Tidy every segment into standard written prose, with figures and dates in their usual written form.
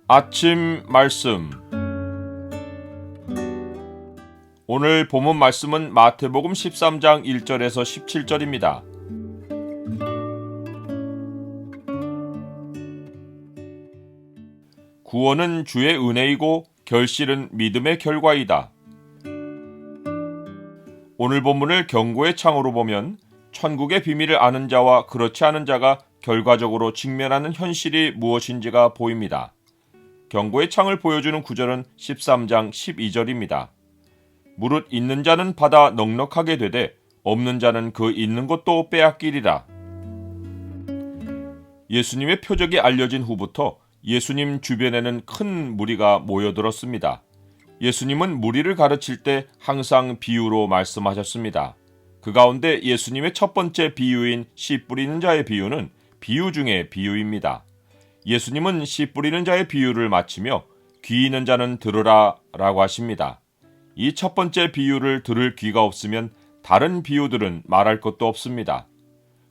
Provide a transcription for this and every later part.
아침 말씀. 오늘 본문 말씀은 마태복음 13장 1절에서 17절입니다. 구원은 주의 은혜이고 결실은 믿음의 결과이다. 오늘 본문을 경고의 창으로 보면 천국의 비밀을 아는 자와 그렇지 않은 자가 결과적으로 직면하는 현실이 무엇인지가 보입니다. 경고의 창을 보여주는 구절은 13장 12절입니다. 무릇 있는 자는 받아 넉넉하게 되되 없는 자는 그 있는 것도 빼앗기리라. 예수님의 표적이 알려진 후부터 예수님 주변에는 큰 무리가 모여들었습니다. 예수님은 무리를 가르칠 때 항상 비유로 말씀하셨습니다. 그 가운데 예수님의 첫 번째 비유인 씨 뿌리는 자의 비유는 비유 중의 비유입니다. 예수님은 씨 뿌리는 자의 비유를 마치며 귀 있는 자는 들으라 라고 하십니다. 이 첫 번째 비유를 들을 귀가 없으면 다른 비유들은 말할 것도 없습니다.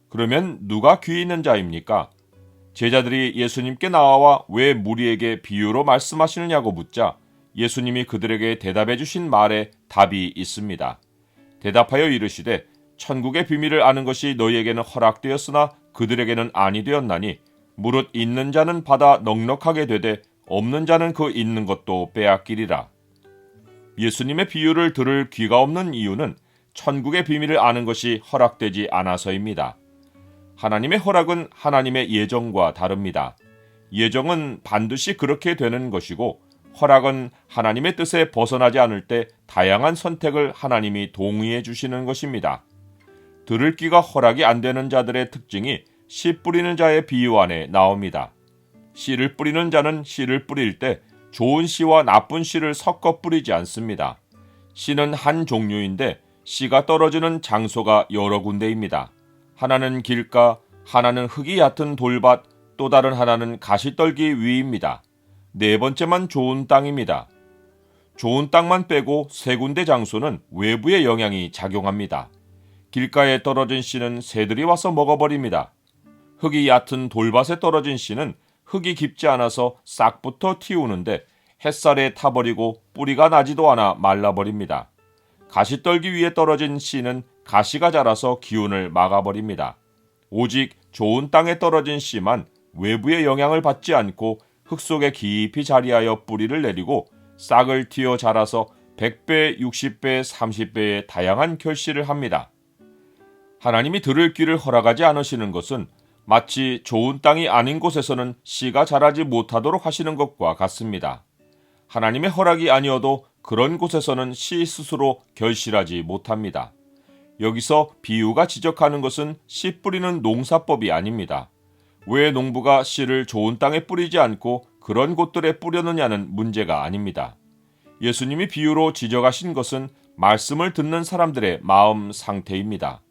그러면 누가 귀 있는 자입니까? 제자들이 예수님께 나와 왜 무리에게 비유로 말씀하시느냐고 묻자 예수님이 그들에게 대답해 주신 말에 답이 있습니다. 대답하여 이르시되 천국의 비밀을 아는 것이 너희에게는 허락되었으나 그들에게는 아니 되었나니 무릇 있는 자는 받아 넉넉하게 되되 없는 자는 그 있는 것도 빼앗기리라. 예수님의 비유를 들을 귀가 없는 이유는 천국의 비밀을 아는 것이 허락되지 않아서입니다. 하나님의 허락은 하나님의 예정과 다릅니다. 예정은 반드시 그렇게 되는 것이고 허락은 하나님의 뜻에 벗어나지 않을 때 다양한 선택을 하나님이 동의해 주시는 것입니다. 들을 귀가 허락이 안 되는 자들의 특징이 씨 뿌리는 자의 비유 안에 나옵니다. 씨를 뿌리는 자는 씨를 뿌릴 때 좋은 씨와 나쁜 씨를 섞어 뿌리지 않습니다. 씨는 한 종류인데 씨가 떨어지는 장소가 여러 군데입니다. 하나는 길가, 하나는 흙이 얕은 돌밭, 또 다른 하나는 가시떨기 위입니다. 네 번째만 좋은 땅입니다. 좋은 땅만 빼고 세 군데 장소는 외부의 영향이 작용합니다. 길가에 떨어진 씨는 새들이 와서 먹어버립니다. 흙이 얕은 돌밭에 떨어진 씨는 흙이 깊지 않아서 싹부터 튀우는데 햇살에 타버리고 뿌리가 나지도 않아 말라버립니다. 가시떨기 위에 떨어진 씨는 가시가 자라서 기운을 막아버립니다. 오직 좋은 땅에 떨어진 씨만 외부의 영향을 받지 않고 흙 속에 깊이 자리하여 뿌리를 내리고 싹을 틔어 자라서 100배, 60배, 30배의 다양한 결실을 합니다. 하나님이 들을 귀를 허락하지 않으시는 것은 마치 좋은 땅이 아닌 곳에서는 씨가 자라지 못하도록 하시는 것과 같습니다. 하나님의 허락이 아니어도 그런 곳에서는 씨 스스로 결실하지 못합니다. 여기서 비유가 지적하는 것은 씨 뿌리는 농사법이 아닙니다. 왜 농부가 씨를 좋은 땅에 뿌리지 않고 그런 곳들에 뿌려느냐는 문제가 아닙니다. 예수님이 비유로 지적하신 것은 말씀을 듣는 사람들의 마음 상태입니다.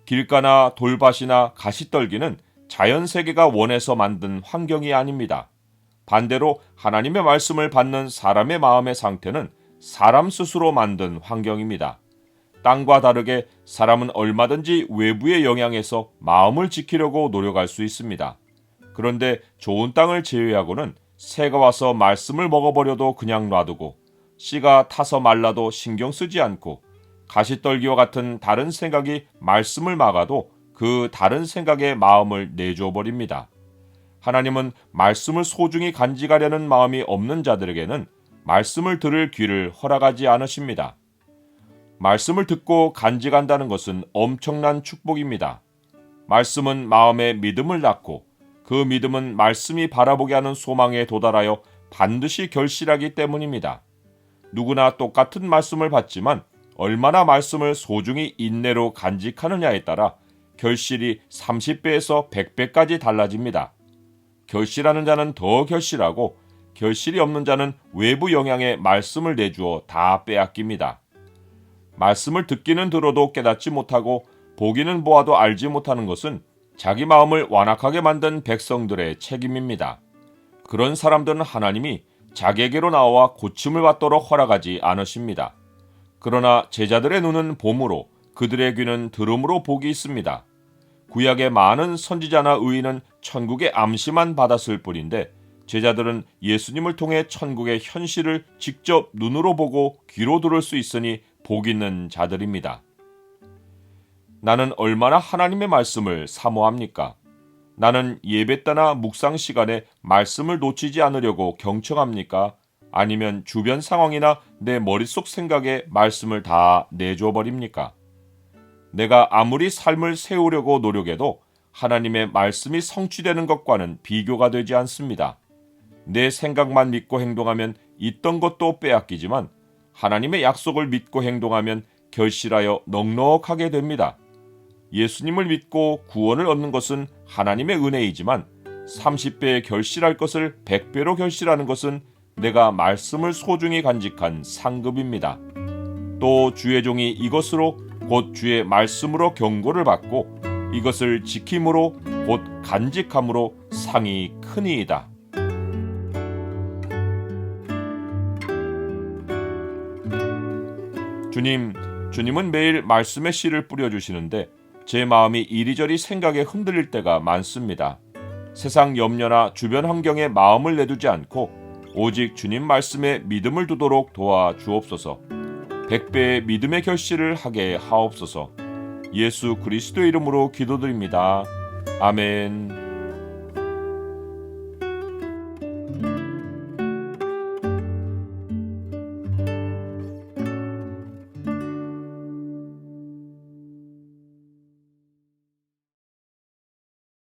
길가나 돌밭이나 가시떨기는 자연세계가 원해서 만든 환경이 아닙니다. 반대로 하나님의 말씀을 받는 사람의 마음의 상태는 사람 스스로 만든 환경입니다. 땅과 다르게 사람은 얼마든지 외부의 영향에서 마음을 지키려고 노력할 수 있습니다. 그런데 좋은 땅을 제외하고는 새가 와서 말씀을 먹어버려도 그냥 놔두고 씨가 타서 말라도 신경 쓰지 않고 가시떨기와 같은 다른 생각이 말씀을 막아도 그 다른 생각에 마음을 내줘버립니다. 하나님은 말씀을 소중히 간직하려는 마음이 없는 자들에게는 말씀을 들을 귀를 허락하지 않으십니다. 말씀을 듣고 간직한다는 것은 엄청난 축복입니다. 말씀은 마음에 믿음을 낳고 그 믿음은 말씀이 바라보게 하는 소망에 도달하여 반드시 결실하기 때문입니다. 누구나 똑같은 말씀을 받지만 얼마나 말씀을 소중히 인내로 간직하느냐에 따라 결실이 30배에서 100배까지 달라집니다. 결실하는 자는 더 결실하고 결실이 없는 자는 외부 영향에 말씀을 내주어 다 빼앗깁니다. 말씀을 듣기는 들어도 깨닫지 못하고 보기는 보아도 알지 못하는 것은 자기 마음을 완악하게 만든 백성들의 책임입니다. 그런 사람들은 하나님이 자기에게로 나와 고침을 받도록 허락하지 않으십니다. 그러나 제자들의 눈은 봄으로 그들의 귀는 들음으로 복이 있습니다. 구약의 많은 선지자나 의인은 천국의 암시만 받았을 뿐인데 제자들은 예수님을 통해 천국의 현실을 직접 눈으로 보고 귀로 들을 수 있으니 복 있는 자들입니다. 나는 얼마나 하나님의 말씀을 사모합니까? 나는 예배 때나 묵상 시간에 말씀을 놓치지 않으려고 경청합니까? 아니면 주변 상황이나 내 머릿속 생각에 말씀을 다 내줘 버립니까? 내가 아무리 삶을 세우려고 노력해도 하나님의 말씀이 성취되는 것과는 비교가 되지 않습니다. 내 생각만 믿고 행동하면 있던 것도 빼앗기지만 하나님의 약속을 믿고 행동하면 결실하여 넉넉하게 됩니다. 예수님을 믿고 구원을 얻는 것은 하나님의 은혜이지만 30배에 결실할 것을 100배로 결실하는 것은 내가 말씀을 소중히 간직한 상급입니다. 또 주의 종이 이것으로 곧 주의 말씀으로 경고를 받고 이것을 지킴으로 곧 간직함으로 상이 크니이다. 주님은 매일 말씀의 씨를 뿌려주시는데 제 마음이 이리저리 생각에 흔들릴 때가 많습니다. 세상 염려나 주변 환경에 마음을 내두지 않고 오직 주님 말씀에 믿음을 두도록 도와주옵소서. 100배의 믿음의 결실을 하게 하옵소서. 예수 그리스도의 이름으로 기도드립니다. 아멘.